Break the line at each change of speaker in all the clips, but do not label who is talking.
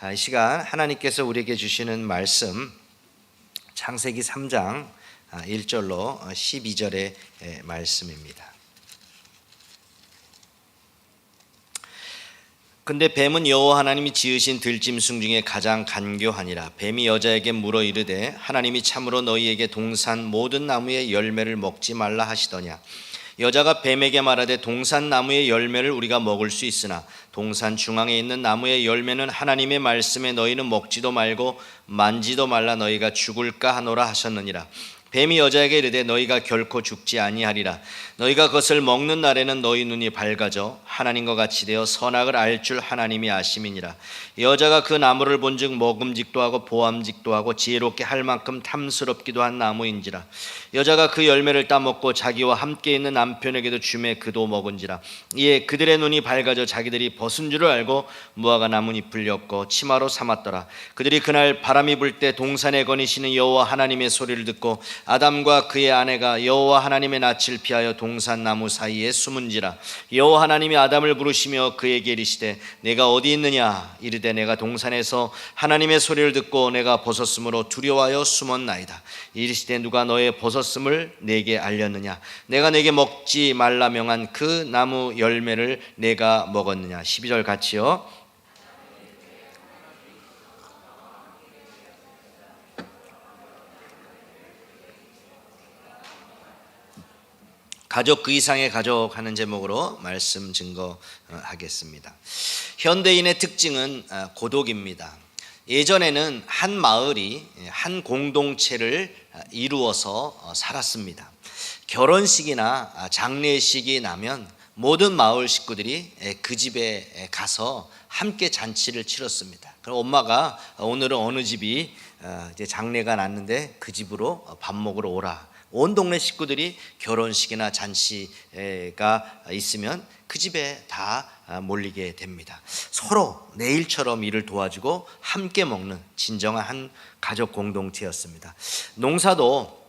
이 시간 하나님께서 우리에게 주시는 말씀 창세기 3장 1절로 12절의 말씀입니다. 근데 뱀은 여호와 하나님이 지으신 들짐승 중에 가장 간교하니라. 뱀이 여자에게 물어 이르되 하나님이 참으로 너희에게 동산 모든 나무의 열매를 먹지 말라 하시더냐. 여자가 뱀에게 말하되 동산 나무의 열매를 우리가 먹을 수 있으나 동산 중앙에 있는 나무의 열매는 하나님의 말씀에 너희는 먹지도 말고 만지도 말라 너희가 죽을까 하노라 하셨느니라. 뱀이 여자에게 이르되 너희가 결코 죽지 아니하리라. 너희가 그것을 먹는 날에는 너희 눈이 밝아져 하나님과 같이 되어 선악을 알 줄 하나님이 아심이니라. 여자가 그 나무를 본즉 먹음직도 하고 보암직도 하고 지혜롭게 할 만큼 탐스럽기도 한 나무인지라. 여자가 그 열매를 따먹고 자기와 함께 있는 남편에게도 주매 그도 먹은지라. 이에 그들의 눈이 밝아져 자기들이 벗은 줄을 알고 무화과 나무 잎을 엮고 치마로 삼았더라. 그들이 그날 바람이 불 때 동산에 거니시는 여호와 하나님의 소리를 듣고 아담과 그의 아내가 여호와 하나님의 낯을 피하여 동산 나무 사이에 숨은지라. 여호와 하나님이 아담을 부르시며 그에게 이르시되 내가 어디 있느냐. 이르되 내가 동산에서 하나님의 소리를 듣고 내가 벗었으므로 두려워하여 숨었나이다. 이르시되 누가 너의 벗었음을 내게 알렸느냐. 내가 내게 먹지 말라 명한 그 나무 열매를 내가 먹었느냐. 12절 같이요. 가족 그 이상의 가족 하는 제목으로 말씀 증거하겠습니다. 현대인의 특징은 고독입니다. 예전에는 한 마을이 한 공동체를 이루어서 살았습니다. 결혼식이나 장례식이 나면 모든 마을 식구들이 그 집에 가서 함께 잔치를 치렀습니다. 그럼 엄마가 오늘은 어느 집이 이제 장례가 났는데 그 집으로 밥 먹으러 오라. 온 동네 식구들이 결혼식이나 잔치가 있으면 그 집에 다 몰리게 됩니다. 서로 내 일처럼 일을 도와주고 함께 먹는 진정한 한 가족 공동체였습니다. 농사도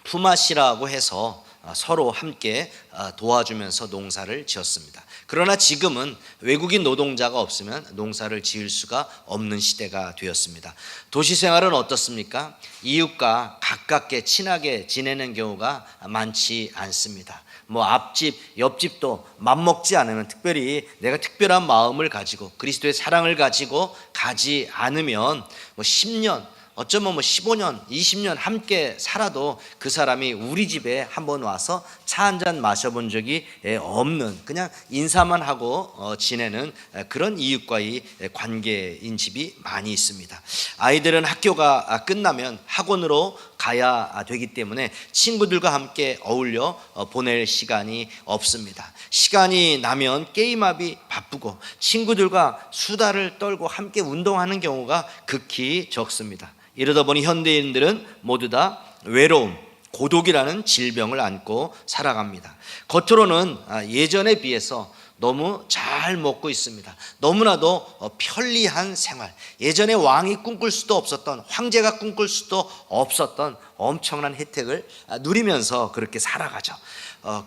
품앗이라고 해서 서로 함께 도와주면서 농사를 지었습니다. 그러나 지금은 외국인 노동자가 없으면 농사를 지을 수가 없는 시대가 되었습니다. 도시 생활은 어떻습니까? 이웃과 가깝게 친하게 지내는 경우가 많지 않습니다. 앞집, 옆집도 맘먹지 않으면, 특별히 내가 특별한 마음을 가지고 그리스도의 사랑을 가지고 가지 않으면 10년, 어쩌면 15년, 20년 함께 살아도 그 사람이 우리 집에 한번 와서 차 한잔 마셔본 적이 없는, 그냥 인사만 하고 지내는 그런 이웃과의 관계인 집이 많이 있습니다. 아이들은 학교가 끝나면 학원으로 가야 되기 때문에 친구들과 함께 어울려 보낼 시간이 없습니다. 시간이 나면 게임하기 바쁘고 친구들과 수다를 떨고 함께 운동하는 경우가 극히 적습니다. 이러다 보니 현대인들은 모두 다 외로움, 고독이라는 질병을 안고 살아갑니다. 겉으로는 예전에 비해서 너무 잘 먹고 있습니다. 너무나도 편리한 생활, 예전에 왕이 꿈꿀 수도 없었던, 황제가 꿈꿀 수도 없었던 엄청난 혜택을 누리면서 그렇게 살아가죠.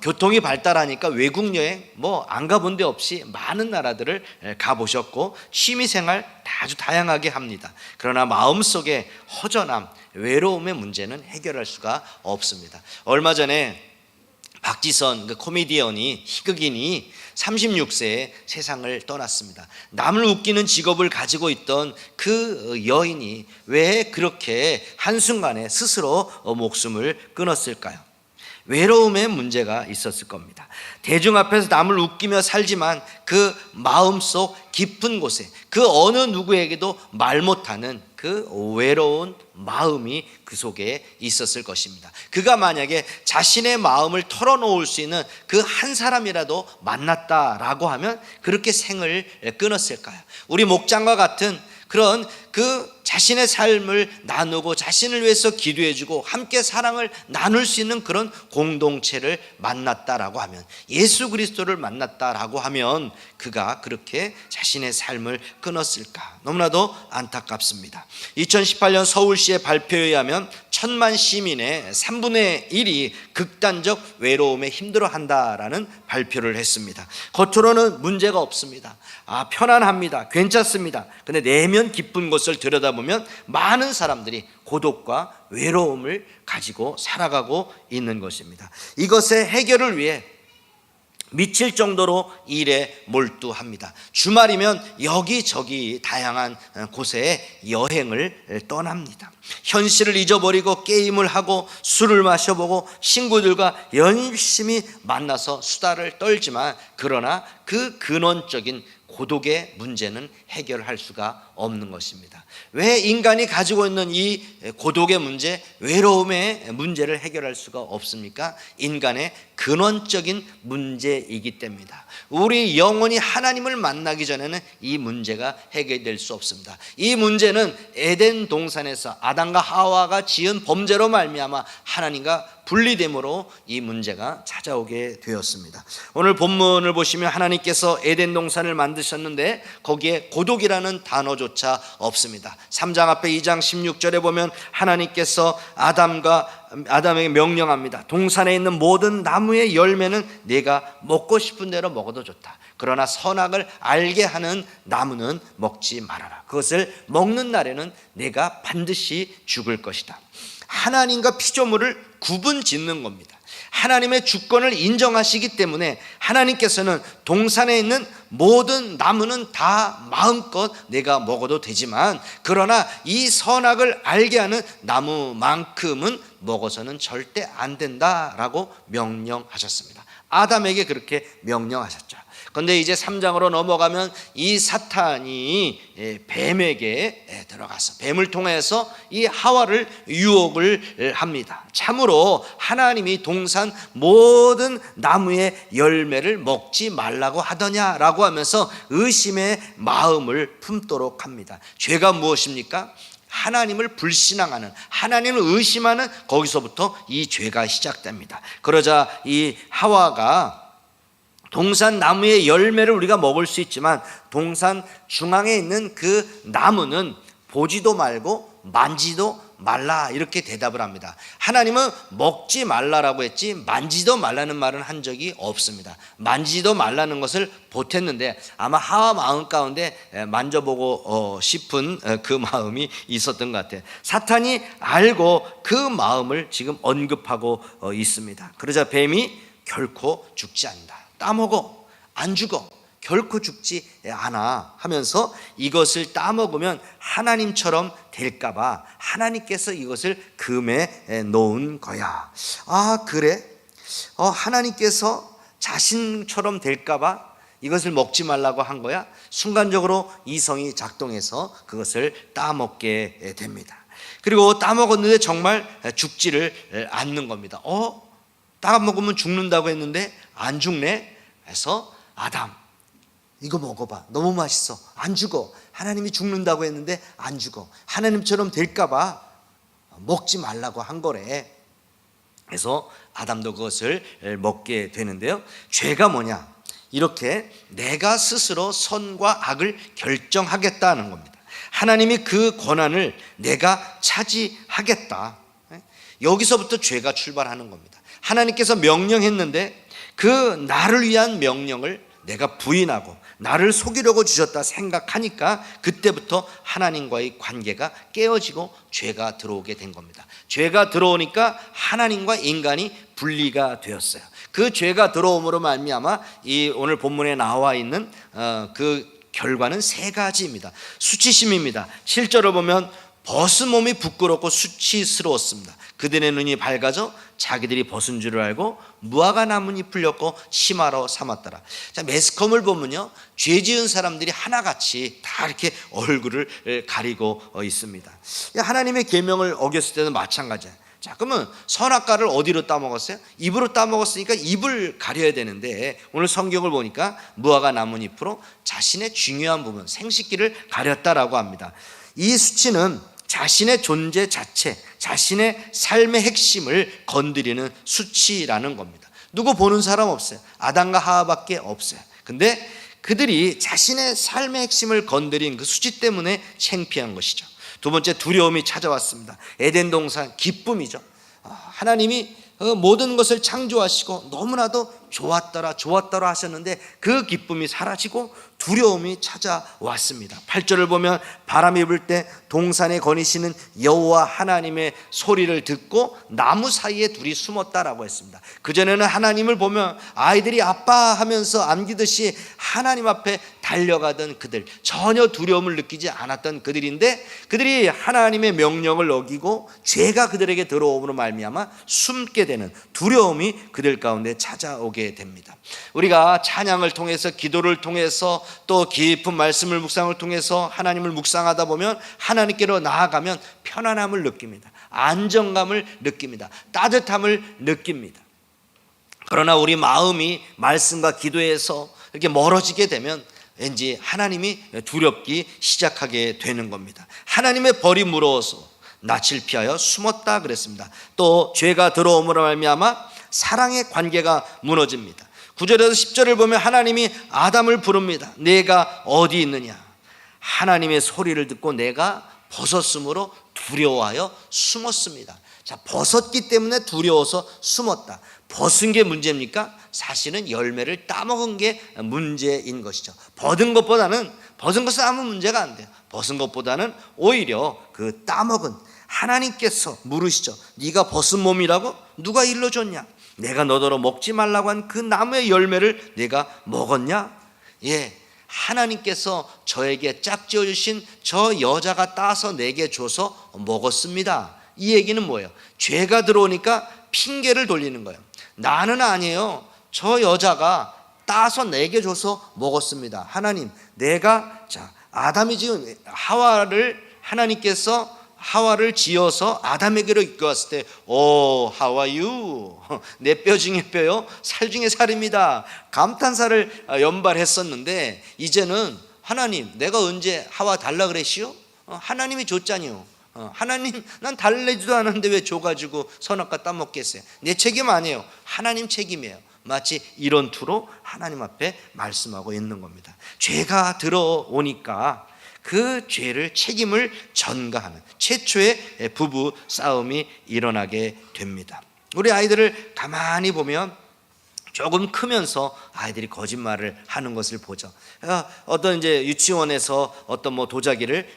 교통이 발달하니까 외국 여행 안 가본 데 없이 많은 나라들을 가보셨고 취미생활 아주 다양하게 합니다. 그러나 마음속에 허전함, 외로움의 문제는 해결할 수가 없습니다. 얼마 전에 박지선 그 코미디언이, 희극인이 36세에 세상을 떠났습니다. 남을 웃기는 직업을 가지고 있던 그 여인이 왜 그렇게 한순간에 스스로 목숨을 끊었을까요? 외로움의 문제가 있었을 겁니다. 대중 앞에서 남을 웃기며 살지만 그 마음속 깊은 곳에 그 어느 누구에게도 말 못하는 그 외로운 마음이 그 속에 있었을 것입니다. 그가 만약에 자신의 마음을 털어놓을 수 있는 그 한 사람이라도 만났다라고 하면 그렇게 생을 끊었을까요? 우리 목장과 같은 그런 그 자신의 삶을 나누고 자신을 위해서 기도해주고 함께 사랑을 나눌 수 있는 그런 공동체를 만났다라고 하면, 예수 그리스도를 만났다라고 하면 그가 그렇게 자신의 삶을 끊었을까? 너무나도 안타깝습니다. 2018년 서울시의 발표에 의하면 천만 시민의 3분의 1이 극단적 외로움에 힘들어한다라는 발표를 했습니다. 겉으로는 문제가 없습니다. 편안합니다. 괜찮습니다. 근데 내면 깊은 곳을 들여다보면 많은 사람들이 고독과 외로움을 가지고 살아가고 있는 것입니다. 이것의 해결을 위해 미칠 정도로 일에 몰두합니다. 주말이면 여기저기 다양한 곳에 여행을 떠납니다. 현실을 잊어버리고 게임을 하고 술을 마셔보고 친구들과 열심히 만나서 수다를 떨지만, 그러나 그 근원적인 고독의 문제는 해결할 수가 없는 것입니다. 왜 인간이 가지고 있는 이 고독의 문제, 외로움의 문제를 해결할 수가 없습니까? 인간의 근원적인 문제이기 때문입니다. 우리 영혼이 하나님을 만나기 전에는 이 문제가 해결될 수 없습니다. 이 문제는 에덴 동산에서 아담과 하와가 지은 범죄로 말미암아 하나님과 분리됨으로 이 문제가 찾아오게 되었습니다. 오늘 본문을 보시면 하나님께서 에덴 동산을 만드셨는데 거기에 고독이라는 단어조차 없습니다. 3장 앞에 2장 16절에 보면 하나님께서 아담에게 명령합니다. 동산에 있는 모든 나무의 열매는 네가 먹고 싶은 대로 먹어도 좋다. 그러나 선악을 알게 하는 나무는 먹지 말아라. 그것을 먹는 날에는 네가 반드시 죽을 것이다. 하나님과 피조물을 구분 짓는 겁니다. 하나님의 주권을 인정하시기 때문에 하나님께서는 동산에 있는 모든 나무는 다 마음껏 내가 먹어도 되지만, 그러나 이 선악을 알게 하는 나무만큼은 먹어서는 절대 안 된다라고 명령하셨습니다. 아담에게 그렇게 명령하셨죠. 그런데 이제 3장으로 넘어가면 이 사탄이 뱀에게 들어가서 뱀을 통해서 이 하와를 유혹을 합니다. 참으로 하나님이 동산 모든 나무의 열매를 먹지 말라고 하더냐라고 하면서 의심의 마음을 품도록 합니다. 죄가 무엇입니까? 하나님을 불신앙하는, 하나님을 의심하는, 거기서부터 이 죄가 시작됩니다. 그러자 이 하와가 동산 나무의 열매를 우리가 먹을 수 있지만 동산 중앙에 있는 그 나무는 보지도 말고 만지도 말라, 이렇게 대답을 합니다. 하나님은 먹지 말라라고 했지 만지도 말라는 말은 한 적이 없습니다. 만지도 말라는 것을 보탰는데 아마 하와 마음 가운데 만져보고 싶은 그 마음이 있었던 것 같아요. 사탄이 알고 그 마음을 지금 언급하고 있습니다. 그러자 뱀이 결코 죽지 않는다, 따먹어 안 죽어, 결코 죽지 않아 하면서 이것을 따먹으면 하나님처럼 될까봐 하나님께서 이것을 금에 놓은 거야. 그래? 하나님께서 자신처럼 될까봐 이것을 먹지 말라고 한 거야? 순간적으로 이성이 작동해서 그것을 따먹게 됩니다. 그리고 따먹었는데 정말 죽지를 않는 겁니다. 따먹으면 죽는다고 했는데 안 죽네? 해서 아담, 이거 먹어봐, 너무 맛있어, 안 죽어. 하나님이 죽는다고 했는데 안 죽어. 하나님처럼 될까봐 먹지 말라고 한 거래. 그래서 아담도 그것을 먹게 되는데요. 죄가 뭐냐? 이렇게 내가 스스로 선과 악을 결정하겠다는 겁니다. 하나님이 그 권한을 내가 차지하겠다. 여기서부터 죄가 출발하는 겁니다. 하나님께서 명령했는데 그 나를 위한 명령을 내가 부인하고 나를 속이려고 주셨다 생각하니까 그때부터 하나님과의 관계가 깨어지고 죄가 들어오게 된 겁니다. 죄가 들어오니까 하나님과 인간이 분리가 되었어요. 그 죄가 들어옴으로 말미암아 이 오늘 본문에 나와 있는 그 결과는 세 가지입니다. 수치심입니다. 7절을 보면 벗은 몸이 부끄럽고 수치스러웠습니다. 그들의 눈이 밝아져 자기들이 벗은 줄을 알고 무화과 나뭇잎이 풀렸고 치마로 삼았더라. 자, 매스컴을 보면요, 죄 지은 사람들이 하나같이 다 이렇게 얼굴을 가리고 있습니다. 하나님의 계명을 어겼을 때도 마찬가지예요. 자, 그러면 선악과를 어디로 따먹었어요? 입으로 따먹었으니까 입을 가려야 되는데 오늘 성경을 보니까 무화과 나뭇잎으로 자신의 중요한 부분, 생식기를 가렸다라고 합니다. 이 수치는 자신의 존재 자체, 자신의 삶의 핵심을 건드리는 수치라는 겁니다. 누구 보는 사람 없어요. 아담과 하와밖에 없어요. 근데 그들이 자신의 삶의 핵심을 건드린 그 수치 때문에 창피한 것이죠. 두 번째, 두려움이 찾아왔습니다. 에덴 동산 기쁨이죠. 하나님이 모든 것을 창조하시고 너무나도 좋았더라 하셨는데 그 기쁨이 사라지고 두려움이 찾아왔습니다. 8절을 보면 바람이 불 때 동산에 거니시는 여호와 하나님의 소리를 듣고 나무 사이에 둘이 숨었다라고 했습니다. 그전에는 하나님을 보면 아이들이 아빠 하면서 안기듯이 하나님 앞에 달려가던 그들, 전혀 두려움을 느끼지 않았던 그들인데 그들이 하나님의 명령을 어기고 죄가 그들에게 들어옴으로 말미암아 숨게 되는 두려움이 그들 가운데 찾아오게 됩니다. 우리가 찬양을 통해서, 기도를 통해서, 또 깊은 말씀을 묵상을 통해서 하나님을 묵상하다 보면 하나님께로 나아가면 편안함을 느낍니다. 안정감을 느낍니다. 따뜻함을 느낍니다. 그러나 우리 마음이 말씀과 기도에서 이렇게 멀어지게 되면 왠지 하나님이 두렵기 시작하게 되는 겁니다. 하나님의 벌이 무러워서 낯을 피하여 숨었다 그랬습니다. 또 죄가 들어옴으로 말미암아 사랑의 관계가 무너집니다. 9절에서 10절을 보면 하나님이 아담을 부릅니다. 내가 어디 있느냐? 하나님의 소리를 듣고 내가 벗었으므로 두려워하여 숨었습니다. 자, 벗었기 때문에 두려워서 숨었다. 벗은 게 문제입니까? 사실은 열매를 따먹은 게 문제인 것이죠. 벗은 것은 아무 문제가 안 돼요. 벗은 것보다는 오히려 그 따먹은, 하나님께서 물으시죠. 네가 벗은 몸이라고? 누가 일러줬냐? 내가 너더러 먹지 말라고 한 그 나무의 열매를 내가 먹었냐? 예, 하나님께서 저에게 짝지어 주신 저 여자가 따서 내게 줘서 먹었습니다. 이 얘기는 뭐예요? 죄가 들어오니까 핑계를 돌리는 거예요. 나는 아니에요. 저 여자가 따서 내게 줘서 먹었습니다. 하나님, 아담이 지금 하나님께서 하와를 지어서 아담에게로 이끌어왔을 때, how are you? 내 뼈 중에 뼈요, 살 중에 살입니다. 감탄사를 연발했었는데 이제는 하나님, 내가 언제 하와 달라 그랬시오? 하나님이 줬잖요. 하나님, 난 달래지도 않았는데 왜 줘가지고 선악과 따먹겠어요? 내 책임 아니에요. 하나님 책임이에요. 마치 이런 투로 하나님 앞에 말씀하고 있는 겁니다. 죄가 들어오니까 그 죄를, 책임을 전가하는 최초의 부부 싸움이 일어나게 됩니다. 우리 아이들을 가만히 보면 조금 크면서 아이들이 거짓말을 하는 것을 보죠. 어떤 이제 유치원에서 어떤 도자기를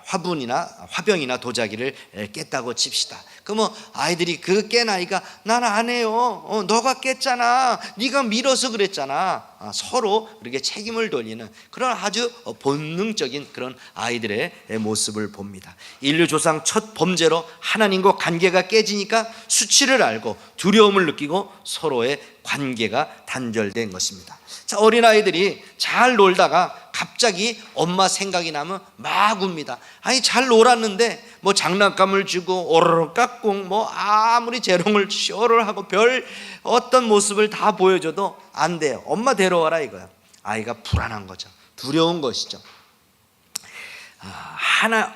화병이나 도자기를 깼다고 칩시다. 그러면 아이들이 그 깬 아이가 난 안 해요. 너가 깼잖아. 네가 밀어서 그랬잖아. 서로 그렇게 책임을 돌리는 그런 아주 본능적인 그런 아이들의 모습을 봅니다. 인류 조상 첫 범죄로 하나님과 관계가 깨지니까 수치를 알고 두려움을 느끼고 서로의 관계가 단절된 것입니다. 자, 어린아이들이 잘 놀다가 갑자기 엄마 생각이 나면 막 웁니다. 아니, 잘 놀았는데 장난감을 주고 오르르 깎고 아무리 재롱을 쇼를 하고 별 어떤 모습을 다 보여줘도 안 돼요. 엄마 데려와라 이거야. 아이가 불안한 거죠. 두려운 것이죠.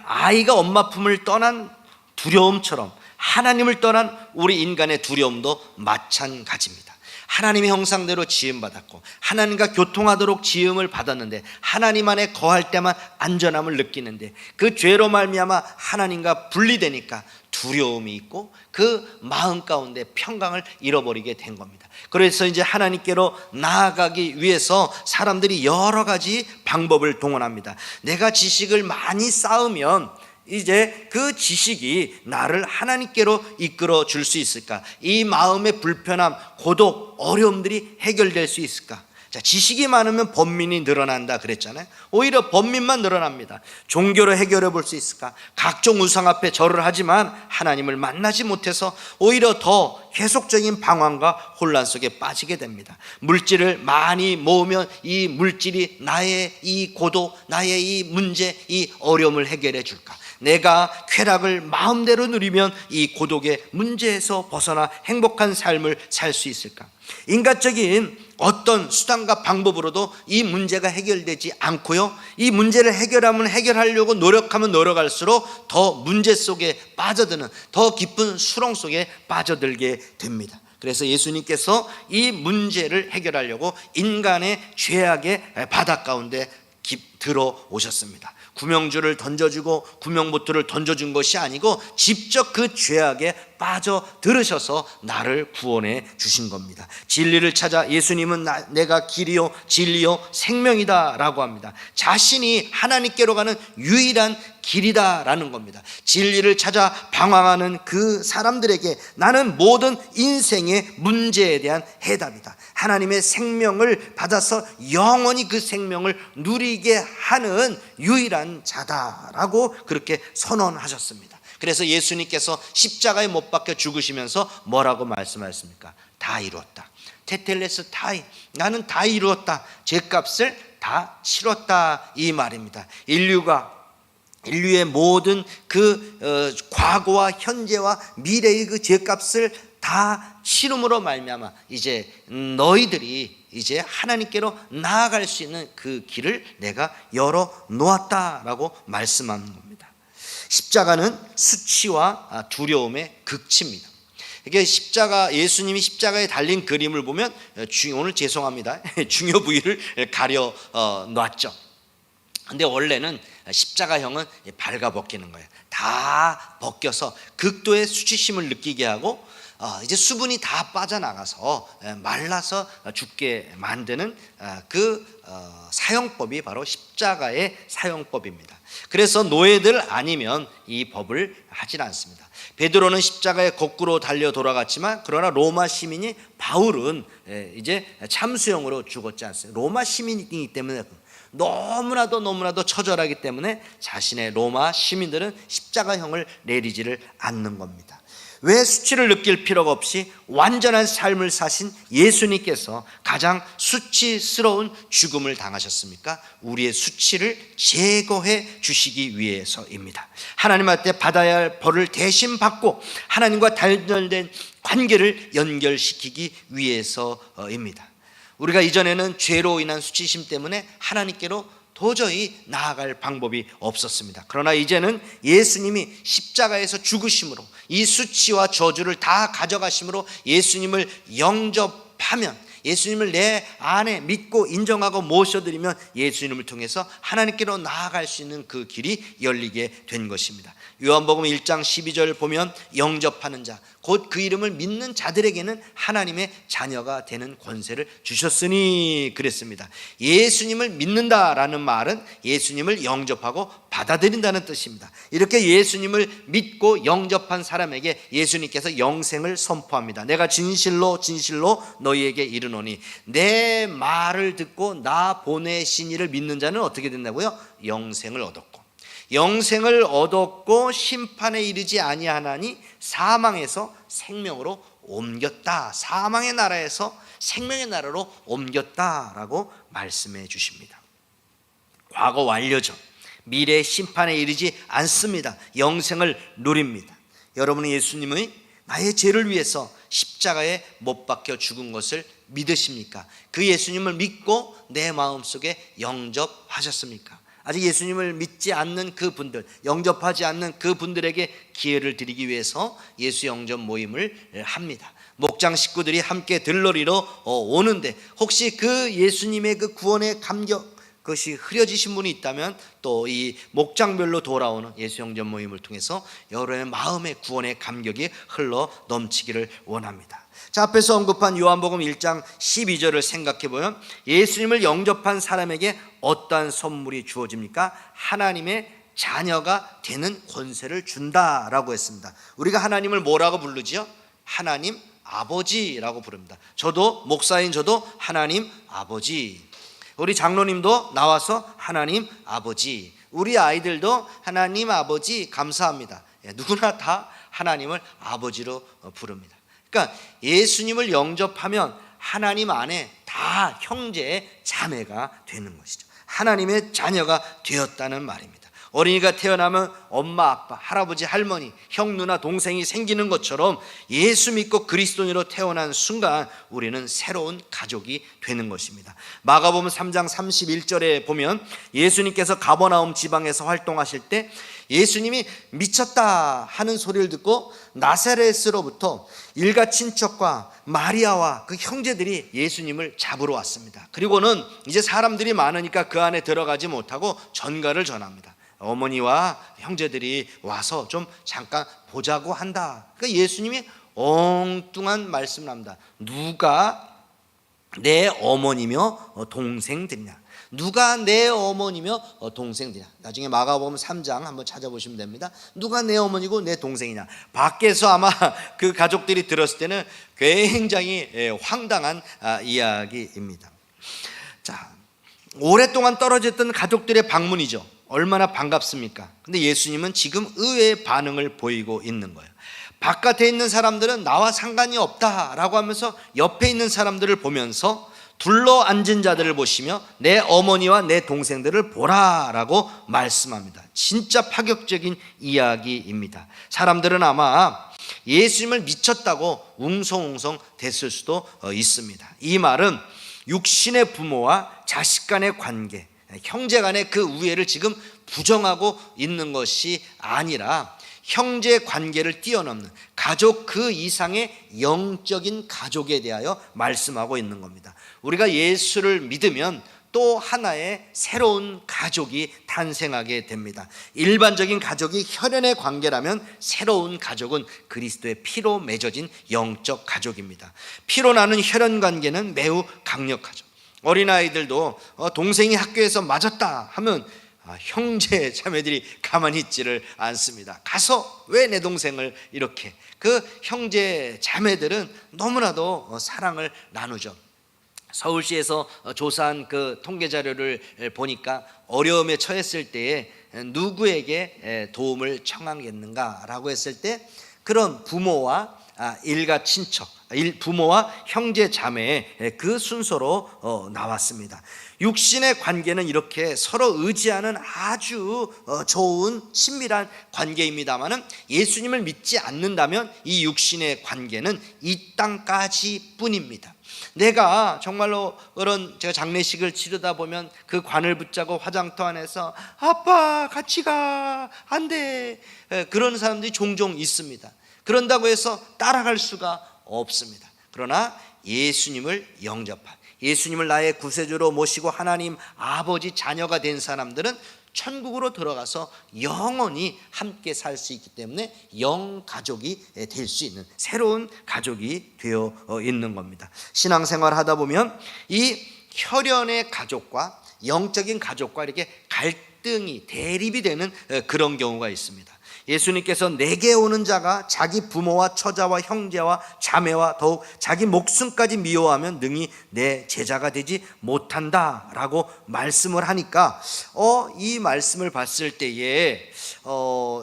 아이가 엄마 품을 떠난 두려움처럼 하나님을 떠난 우리 인간의 두려움도 마찬가지입니다. 하나님의 형상대로 지음받았고 하나님과 교통하도록 지음을 받았는데 하나님 안에 거할 때만 안전함을 느끼는데 그 죄로 말미암아 하나님과 분리되니까 두려움이 있고 그 마음 가운데 평강을 잃어버리게 된 겁니다. 그래서 이제 하나님께로 나아가기 위해서 사람들이 여러 가지 방법을 동원합니다. 내가 지식을 많이 쌓으면 이제 그 지식이 나를 하나님께로 이끌어 줄 수 있을까? 이 마음의 불편함, 고독, 어려움들이 해결될 수 있을까? 자, 지식이 많으면 번민이 늘어난다 그랬잖아요. 오히려 번민만 늘어납니다. 종교로 해결해 볼 수 있을까? 각종 우상 앞에 절을 하지만 하나님을 만나지 못해서 오히려 더 계속적인 방황과 혼란 속에 빠지게 됩니다. 물질을 많이 모으면 이 물질이 나의 이 고독, 나의 이 문제, 이 어려움을 해결해 줄까? 내가 쾌락을 마음대로 누리면 이 고독의 문제에서 벗어나 행복한 삶을 살 수 있을까? 인간적인 어떤 수단과 방법으로도 이 문제가 해결되지 않고요, 이 문제를 해결하려고 노력하면 노력할수록 더 문제 속에 빠져드는, 더 깊은 수렁 속에 빠져들게 됩니다. 그래서 예수님께서 이 문제를 해결하려고 인간의 죄악의 바다 가운데 들어오셨습니다. 구명줄을 던져주고 구명보트를 던져준 것이 아니고 직접 그 죄악에 빠져들으셔서 나를 구원해 주신 겁니다. 진리를 찾아 예수님은 내가 길이요 진리요 생명이다 라고 합니다. 자신이 하나님께로 가는 유일한 길이다라는 겁니다. 진리를 찾아 방황하는 그 사람들에게 나는 모든 인생의 문제에 대한 해답이다. 하나님의 생명을 받아서 영원히 그 생명을 누리게 하는 유일한 자다라고 그렇게 선언하셨습니다. 그래서 예수님께서 십자가에 못 박혀 죽으시면서 뭐라고 말씀하셨습니까? 다 이루었다. 테텔레스 타이, 나는 다 이루었다. 죄값을 다 치렀다 이 말입니다. 인류의 모든 그 과거와 현재와 미래의 그 죄값을 다 치름으로 말미암아 이제 너희들이 이제 하나님께로 나아갈 수 있는 그 길을 내가 열어 놓았다라고 말씀하는 겁니다. 십자가는 수치와 두려움의 극치입니다. 이게 예수님이 십자가에 달린 그림을 보면 오늘 죄송합니다. 중요 부위를 가려 놨죠. 근데 원래는 십자가형은 발가벗기는 거예요. 다 벗겨서 극도의 수치심을 느끼게 하고 이제 수분이 다 빠져나가서 말라서 죽게 만드는 그 사형법이 바로 십자가의 사형법입니다. 그래서 노예들 아니면 이 법을 하질 않습니다. 베드로는 십자가에 거꾸로 달려 돌아갔지만 그러나 로마 시민이 바울은 이제 참수형으로 죽었지 않습니까? 로마 시민이기 때문에 너무나도 처절하기 때문에 자신의 로마 시민들은 십자가형을 내리지를 않는 겁니다. 왜 수치를 느낄 필요가 없이 완전한 삶을 사신 예수님께서 가장 수치스러운 죽음을 당하셨습니까? 우리의 수치를 제거해 주시기 위해서입니다. 하나님 앞에 받아야 할 벌을 대신 받고 하나님과 단절된 관계를 연결시키기 위해서입니다. 우리가 이전에는 죄로 인한 수치심 때문에 하나님께로 도저히 나아갈 방법이 없었습니다. 그러나 이제는 예수님이 십자가에서 죽으심으로 이 수치와 저주를 다 가져가심으로 예수님을 영접하면, 예수님을 내 안에 믿고 인정하고 모셔드리면 예수님을 통해서 하나님께로 나아갈 수 있는 그 길이 열리게 된 것입니다. 요한복음 1장 12절 보면 영접하는 자, 곧 그 이름을 믿는 자들에게는 하나님의 자녀가 되는 권세를 주셨으니 그랬습니다. 예수님을 믿는다라는 말은 예수님을 영접하고 받아들인다는 뜻입니다. 이렇게 예수님을 믿고 영접한 사람에게 예수님께서 영생을 선포합니다. 내가 진실로 너희에게 이르노니 내 말을 듣고 나 보내신 이를 믿는 자는 어떻게 된다고요? 영생을 얻었고 심판에 이르지 아니하나니 사망에서 생명으로 옮겼다. 사망의 나라에서 생명의 나라로 옮겼다라고 말씀해 주십니다. 과거 완료죠. 미래 심판에 이르지 않습니다. 영생을 누립니다. 여러분은 예수님의 나의 죄를 위해서 십자가에 못 박혀 죽은 것을 믿으십니까? 그 예수님을 믿고 내 마음속에 영접하셨습니까? 아직 예수님을 믿지 않는 그분들, 영접하지 않는 그분들에게 기회를 드리기 위해서 예수 영접 모임을 합니다. 목장 식구들이 함께 들러리러 오는데 혹시 그 예수님의 그 구원의 감격, 그것이 흐려지신 분이 있다면 또 이 목장별로 돌아오는 예수 영접 모임을 통해서 여러분의 마음의 구원의 감격이 흘러 넘치기를 원합니다. 자, 앞에서 언급한 요한복음 1장 12절을 생각해 보면 예수님을 영접한 사람에게 어떠한 선물이 주어집니까? 하나님의 자녀가 되는 권세를 준다라고 했습니다. 우리가 하나님을 뭐라고 부르지요? 하나님 아버지라고 부릅니다. 저도 목사인 저도 하나님 아버지, 우리 장로님도 나와서 하나님 아버지, 우리 아이들도 하나님 아버지 감사합니다. 누구나 다 하나님을 아버지로 부릅니다. 그러니까 예수님을 영접하면 하나님 안에 다 형제 자매가 되는 것이죠. 하나님의 자녀가 되었다는 말입니다. 어린이가 태어나면 엄마, 아빠, 할아버지, 할머니, 형, 누나, 동생이 생기는 것처럼 예수 믿고 그리스도인으로 태어난 순간 우리는 새로운 가족이 되는 것입니다. 마가복음 3장 31절에 보면 예수님께서 가버나움 지방에서 활동하실 때 예수님이 미쳤다 하는 소리를 듣고 나사렛으로부터 일가 친척과 마리아와 그 형제들이 예수님을 잡으러 왔습니다. 그리고는 이제 사람들이 많으니까 그 안에 들어가지 못하고 전가를 전합니다. 어머니와 형제들이 와서 좀 잠깐 보자고 한다. 그러니까 예수님이 엉뚱한 말씀을 합니다. 누가 내 어머니며 동생들이냐? 누가 내 어머니며 동생들이냐? 나중에 마가복음 3장 한번 찾아보시면 됩니다. 누가 내 어머니고 내 동생이냐? 밖에서 아마 그 가족들이 들었을 때는 굉장히 황당한 이야기입니다. 자, 오랫동안 떨어졌던 가족들의 방문이죠. 얼마나 반갑습니까? 근데 예수님은 지금 의외의 반응을 보이고 있는 거예요. 바깥에 있는 사람들은 나와 상관이 없다라고 하면서 옆에 있는 사람들을 보면서 둘러 앉은 자들을 보시며 내 어머니와 내 동생들을 보라라고 말씀합니다. 진짜 파격적인 이야기입니다. 사람들은 아마 예수님을 미쳤다고 웅성웅성 됐을 수도 있습니다. 이 말은 육신의 부모와 자식 간의 관계, 형제 간의 그 우애를 지금 부정하고 있는 것이 아니라 형제 관계를 뛰어넘는 가족 그 이상의 영적인 가족에 대하여 말씀하고 있는 겁니다. 우리가 예수를 믿으면 또 하나의 새로운 가족이 탄생하게 됩니다. 일반적인 가족이 혈연의 관계라면 새로운 가족은 그리스도의 피로 맺어진 영적 가족입니다. 피로 나는 혈연 관계는 매우 강력하죠. 어린아이들도 동생이 학교에서 맞았다 하면 형제 자매들이 가만히 있지를 않습니다. 가서 왜 내 동생을 이렇게, 그 형제 자매들은 너무나도 사랑을 나누죠. 서울시에서 조사한 그 통계 자료를 보니까 어려움에 처했을 때에 누구에게 도움을 청하겠는가라고 했을 때 그런 부모와 일가 친척, 부모와 형제 자매의 그 순서로 나왔습니다. 육신의 관계는 이렇게 서로 의지하는 아주 좋은 친밀한 관계입니다만은 예수님을 믿지 않는다면 이 육신의 관계는 이 땅까지 뿐입니다. 내가 정말로 그런, 제가 장례식을 치르다 보면 그 관을 붙잡고 화장터 안에서 아빠 같이 가, 안 돼, 그런 사람들이 종종 있습니다. 그런다고 해서 따라갈 수가 없습니다. 그러나 예수님을 영접한, 예수님을 나의 구세주로 모시고 하나님 아버지 자녀가 된 사람들은 천국으로 들어가서 영원히 함께 살 수 있기 때문에 영가족이 될 수 있는 새로운 가족이 되어 있는 겁니다. 신앙생활 하다 보면 이 혈연의 가족과 영적인 가족과 이렇게 갈등이, 대립이 되는 그런 경우가 있습니다. 예수님께서 내게 오는 자가 자기 부모와 처자와 형제와 자매와 더욱 자기 목숨까지 미워하면 능히 내 제자가 되지 못한다라고 말씀을 하니까 이 말씀을 봤을 때에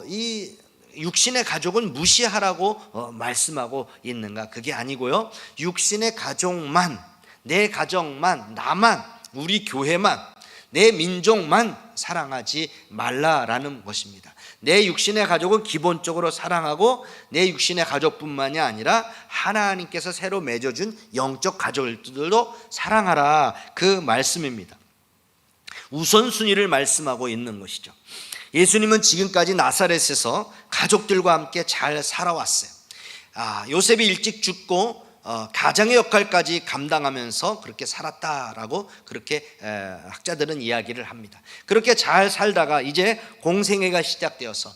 이 육신의 가족은 무시하라고 말씀하고 있는가? 그게 아니고요. 육신의 가족만, 내 가정만, 나만, 우리 교회만, 내 민족만 사랑하지 말라라는 것입니다. 내 육신의 가족은 기본적으로 사랑하고 내 육신의 가족뿐만이 아니라 하나님께서 새로 맺어준 영적 가족들도 사랑하라, 그 말씀입니다. 우선순위를 말씀하고 있는 것이죠. 예수님은 지금까지 나사렛에서 가족들과 함께 잘 살아왔어요. 요셉이 일찍 죽고 가장의 역할까지 감당하면서 그렇게 살았다라고 그렇게 학자들은 이야기를 합니다. 그렇게 잘 살다가 이제 공생애가 시작되어서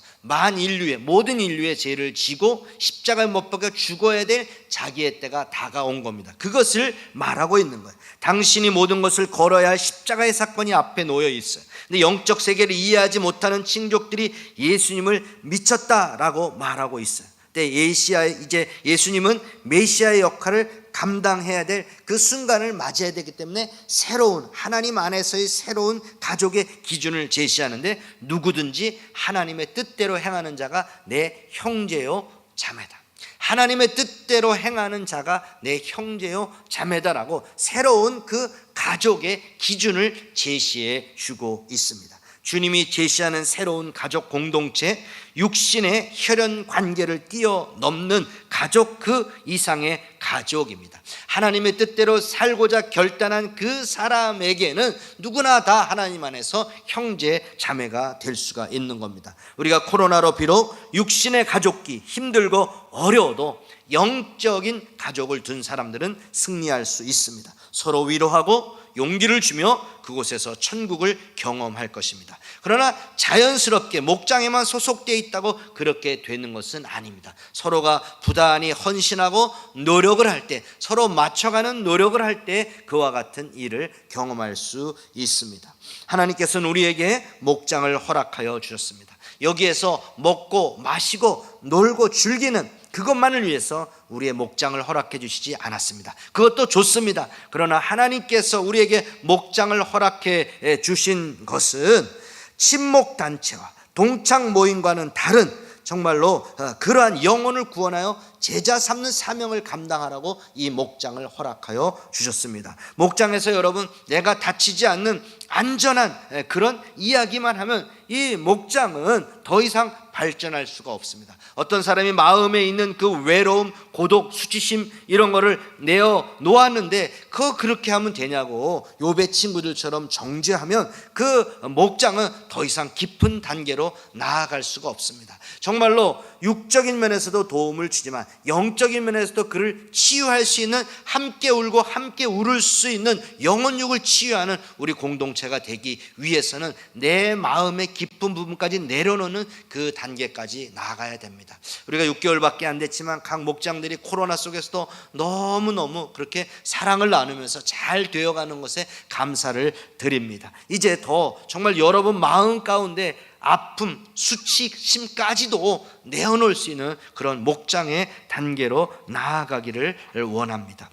모든 인류의 죄를 지고 십자가에 못 박혀 죽어야 될 자기의 때가 다가온 겁니다. 그것을 말하고 있는 거예요. 당신이 모든 것을 걸어야 할 십자가의 사건이 앞에 놓여 있어요. 근데 영적 세계를 이해하지 못하는 친족들이 예수님을 미쳤다라고 말하고 있어요. 이제 예수님은 메시아의 역할을 감당해야 될 그 순간을 맞이해야 되기 때문에 새로운 하나님 안에서의 새로운 가족의 기준을 제시하는데, 누구든지 하나님의 뜻대로 행하는 자가 내 형제요 자매다. 하나님의 뜻대로 행하는 자가 내 형제요 자매다라고 새로운 그 가족의 기준을 제시해 주고 있습니다. 주님이 제시하는 새로운 가족 공동체, 육신의 혈연 관계를 뛰어넘는 가족, 그 이상의 가족입니다. 하나님의 뜻대로 살고자 결단한 그 사람에게는 누구나 다 하나님 안에서 형제 자매가 될 수가 있는 겁니다. 우리가 코로나로 비록 육신의 가족기 힘들고 어려워도 영적인 가족을 둔 사람들은 승리할 수 있습니다. 서로 위로하고 용기를 주며 그곳에서 천국을 경험할 것입니다. 그러나 자연스럽게 목장에만 소속되어 있다고 그렇게 되는 것은 아닙니다. 서로가 부단히 헌신하고 노력을 할 때, 서로 맞춰가는 노력을 할 때 그와 같은 일을 경험할 수 있습니다. 하나님께서는 우리에게 목장을 허락하여 주셨습니다. 여기에서 먹고 마시고 놀고 즐기는 그것만을 위해서 우리의 목장을 허락해 주시지 않았습니다. 그것도 좋습니다. 그러나 하나님께서 우리에게 목장을 허락해 주신 것은 친목단체와 동창 모임과는 다른 정말로 그러한 영혼을 구원하여 제자 삼는 사명을 감당하라고 이 목장을 허락하여 주셨습니다. 목장에서 여러분, 내가 다치지 않는 안전한 그런 이야기만 하면 이 목장은 더 이상 발전할 수가 없습니다. 어떤 사람이 마음에 있는 그 외로움, 고독, 수치심 이런 거를 내어 놓았는데 그렇게 하면 되냐고 욥의 친구들처럼 정죄하면 그 목장은 더 이상 깊은 단계로 나아갈 수가 없습니다. 정말로 육적인 면에서도 도움을 주지만 영적인 면에서도 그를 치유할 수 있는, 함께 울고 함께 울을 수 있는 영혼육을 치유하는 우리 공동체가 되기 위해서는 내 마음의 깊은 부분까지 내려놓는 그 단계까지 나아가야 됩니다. 우리가 6개월밖에 안 됐지만 각 목장들이 코로나 속에서도 너무너무 그렇게 사랑을 나누면서 잘 되어가는 것에 감사를 드립니다. 이제 더 정말 여러분 마음 가운데 아픔, 수치심까지도 내어놓을 수 있는 그런 목장의 단계로 나아가기를 원합니다.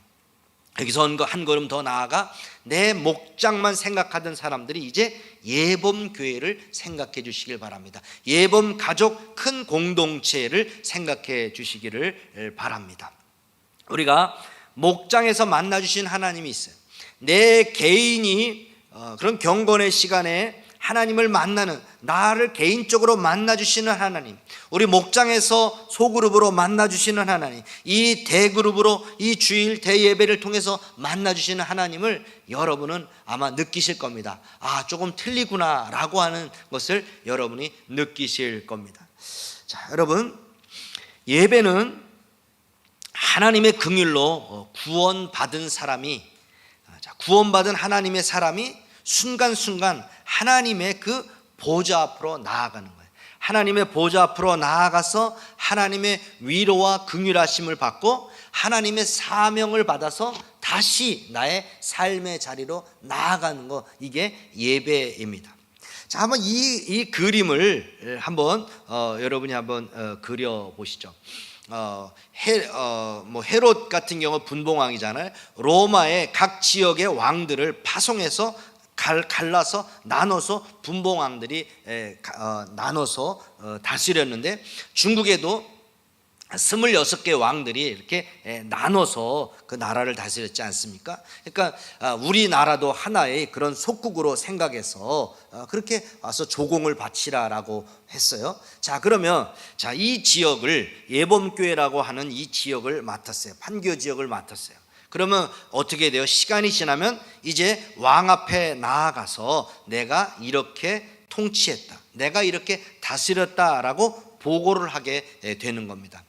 여기서 한 걸음 더 나아가 내 목장만 생각하던 사람들이 이제 예범교회를 생각해 주시길 바랍니다. 예범 가족 큰 공동체를 생각해 주시기를 바랍니다. 우리가 목장에서 만나주신 하나님이 있어요. 내 개인이 그런 경건의 시간에 하나님을 만나는, 나를 개인적으로 만나주시는 하나님, 우리 목장에서 소그룹으로 만나주시는 하나님, 이 대그룹으로 이 주일 대예배를 통해서 만나주시는 하나님을 여러분은 아마 느끼실 겁니다. 아, 조금 틀리구나 라고 하는 것을 여러분이 느끼실 겁니다. 자, 여러분, 예배는 하나님의 긍휼로 구원받은 사람이, 구원받은 하나님의 사람이 순간순간 하나님의 그 보좌 앞으로 나아가는 거예요. 하나님의 보좌 앞으로 나아가서 하나님의 위로와 긍휼하심을 받고 하나님의 사명을 받아서 다시 나의 삶의 자리로 나아가는 거, 이게 예배입니다. 자, 한번 이 그림을 한번 여러분이 한번 그려 보시죠. 헤롯 같은 경우 분봉왕이잖아요. 로마의 각 지역의 왕들을 파송해서 갈라서 나눠서 분봉왕들이 나눠서 다스렸는데, 중국에도 26개 왕들이 이렇게 나눠서 그 나라를 다스렸지 않습니까? 그러니까 우리나라도 하나의 그런 속국으로 생각해서 그렇게 와서 조공을 바치라라고 했어요. 자, 그러면 이 지역을 예범교회라고 하는 이 지역을 맡았어요. 판교 지역을 맡았어요. 그러면 어떻게 돼요? 시간이 지나면 이제 왕 앞에 나아가서 내가 이렇게 통치했다, 내가 이렇게 다스렸다라고 보고를 하게 되는 겁니다.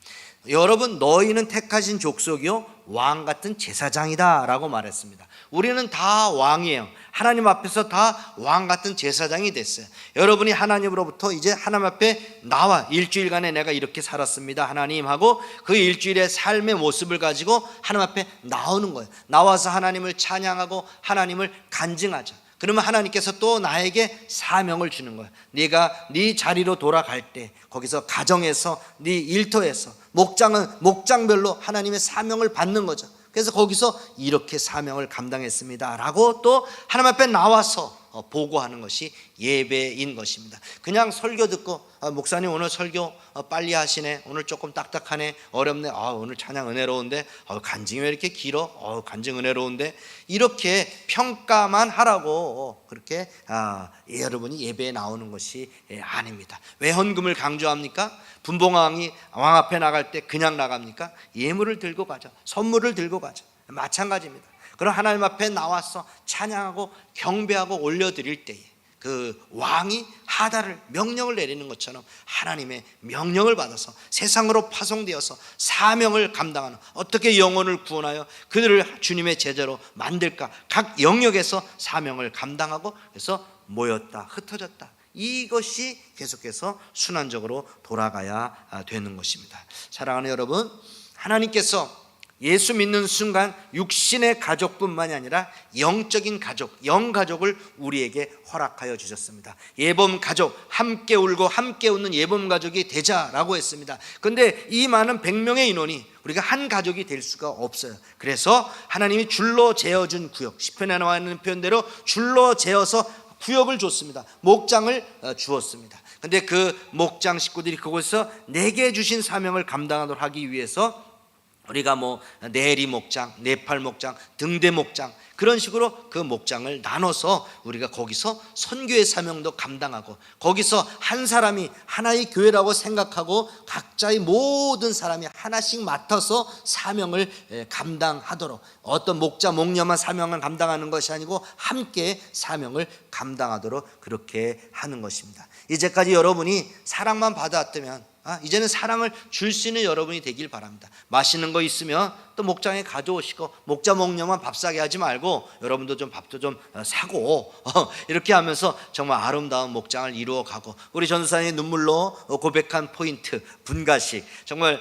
여러분, 너희는 택하신 족속이요 왕 같은 제사장이다 라고 말했습니다. 우리는 다 왕이에요. 하나님 앞에서 다 왕 같은 제사장이 됐어요. 여러분이 하나님으로부터 이제 하나님 앞에 나와 일주일간에 내가 이렇게 살았습니다 하나님 하고 그 일주일의 삶의 모습을 가지고 하나님 앞에 나오는 거예요. 나와서 하나님을 찬양하고 하나님을 간증하자. 그러면 하나님께서 또 나에게 사명을 주는 거예요. 네가 네 자리로 돌아갈 때 거기서 가정에서 네 일터에서 목장은 목장별로 하나님의 사명을 받는 거죠. 그래서 거기서 이렇게 사명을 감당했습니다 라고 또 하나님 앞에 나와서 보고하는 것이 예배인 것입니다. 그냥 설교 듣고 목사님 오늘 설교 빨리 하시네, 오늘 조금 딱딱하네, 어렵네, 오늘 찬양 은혜로운데 간증이 왜 이렇게 길어, 간증 은혜로운데, 이렇게 평가만 하라고 그렇게 여러분이 예배에 나오는 것이 아닙니다. 왜 헌금을 강조합니까? 분봉왕이 왕 앞에 나갈 때 그냥 나갑니까? 예물을 들고 가죠. 선물을 들고 가죠. 마찬가지입니다. 그럼 하나님 앞에 나와서 찬양하고 경배하고 올려드릴 때에 그 왕이 하달을 명령을 내리는 것처럼 하나님의 명령을 받아서 세상으로 파송되어서 사명을 감당하는, 어떻게 영혼을 구원하여 그들을 주님의 제자로 만들까, 각 영역에서 사명을 감당하고, 그래서 모였다, 흩어졌다, 이것이 계속해서 순환적으로 돌아가야 되는 것입니다. 사랑하는 여러분, 하나님께서 예수 믿는 순간 육신의 가족뿐만이 아니라 영적인 가족, 영가족을 우리에게 허락하여 주셨습니다. 예범 가족, 함께 울고 함께 웃는 예범 가족이 되자라고 했습니다. 그런데 이 많은 100명의 인원이 우리가 한 가족이 될 수가 없어요. 그래서 하나님이 줄로 재어준 구역, 시편에 나와 있는 표현대로 줄로 재어서 구역을 줬습니다. 목장을 주었습니다. 그런데 그 목장 식구들이 그곳에서 내게 주신 사명을 감당하도록 하기 위해서 우리가 내리 목장, 네팔 목장, 등대 목장, 그런 식으로 그 목장을 나눠서 우리가 거기서 선교의 사명도 감당하고, 거기서 한 사람이 하나의 교회라고 생각하고 각자의 모든 사람이 하나씩 맡아서 사명을 감당하도록, 어떤 목자 목녀만 사명을 감당하는 것이 아니고 함께 사명을 감당하도록 그렇게 하는 것입니다. 이제까지 여러분이 사랑만 받아왔다면 이제는 사랑을 줄 수 있는 여러분이 되길 바랍니다. 맛있는 거 있으면 또 목장에 가져오시고, 목자 목녀만 밥 사게 하지 말고 여러분도 좀 밥도 좀 사고 이렇게 하면서 정말 아름다운 목장을 이루어가고, 우리 전도사님의 눈물로 고백한 포인트 분가식, 정말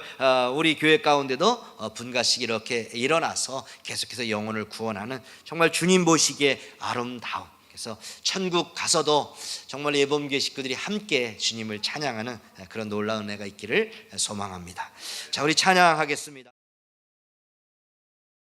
우리 교회 가운데도 분가식이 이렇게 일어나서 계속해서 영혼을 구원하는, 정말 주님 보시기에 아름다운, 그래서 천국 가서도 정말 예범교회 식구들이 함께 주님을 찬양하는 그런 놀라운 은혜가 있기를 소망합니다. 자, 우리 찬양하겠습니다.